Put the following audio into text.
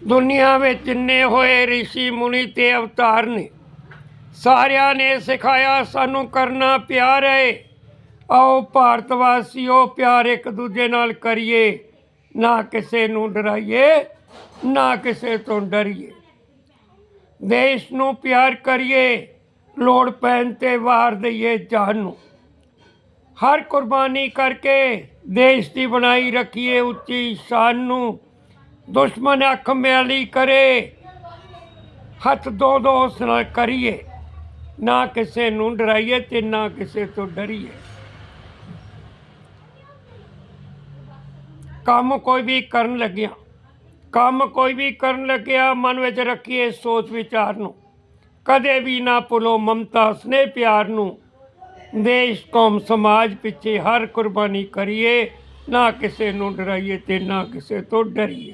ਦੁਨੀਆ ਵਿੱਚ ਜਿੰਨੇ ਹੋਏ ਰਿਸ਼ੀ ਮੁਨੀ ਤੇ ਅਵਤਾਰ ਨੇ, ਸਾਰਿਆਂ ਨੇ ਸਿਖਾਇਆ ਸਾਨੂੰ ਕਰਨਾ ਪਿਆਰ ਹੈ। ਆਓ ਭਾਰਤ ਵਾਸੀਓ, ਪਿਆਰ ਇੱਕ ਦੂਜੇ ਨਾਲ ਕਰੀਏ, ਨਾ ਕਿਸੇ ਨੂੰ ਡਰਾਈਏ, ਨਾ ਕਿਸੇ ਤੋਂ ਡਰੀਏ। ਦੇਸ਼ ਨੂੰ ਪਿਆਰ ਕਰੀਏ, ਲੋੜ ਪੈਣ 'ਤੇ ਵਾਰ ਦਈਏ ਜਾਨ ਨੂੰ। ਹਰ ਕੁਰਬਾਨੀ ਕਰਕੇ ਦੇਸ਼ ਦੀ ਬਣਾਈ ਰੱਖੀਏ ਉੱਚੀ ਸ਼ਾਨ ਨੂੰ। ਦੁਸ਼ਮਣ ਅੱਖ ਮਿਆਲੀ ਕਰੇ, ਹੱਥ ਦੋ ਉਸ ਨਾਲ ਕਰੀਏ, ਨਾ ਕਿਸੇ ਨੂੰ ਡਰਾਈਏ ਤੇ ਨਾ ਕਿਸੇ ਤੋਂ ਡਰੀਏ। ਕੰਮ ਕੋਈ ਵੀ ਕਰਨ ਲੱਗਿਆ ਮਨ ਵਿੱਚ ਰੱਖੀਏ ਸੋਚ ਵਿਚਾਰ ਨੂੰ। ਕਦੇ ਵੀ ਨਾ ਭੁੱਲੋ ਮਮਤਾ ਸਨੇਹ ਪਿਆਰ ਨੂੰ। ਦੇਸ਼ ਕੌਮ ਸਮਾਜ ਪਿੱਛੇ ਹਰ ਕੁਰਬਾਨੀ ਕਰੀਏ, ਨਾ ਕਿਸੇ ਨੂੰ ਡਰਾਈਏ ਤੇ ਨਾ ਕਿਸੇ ਤੋਂ ਡਰੀਏ।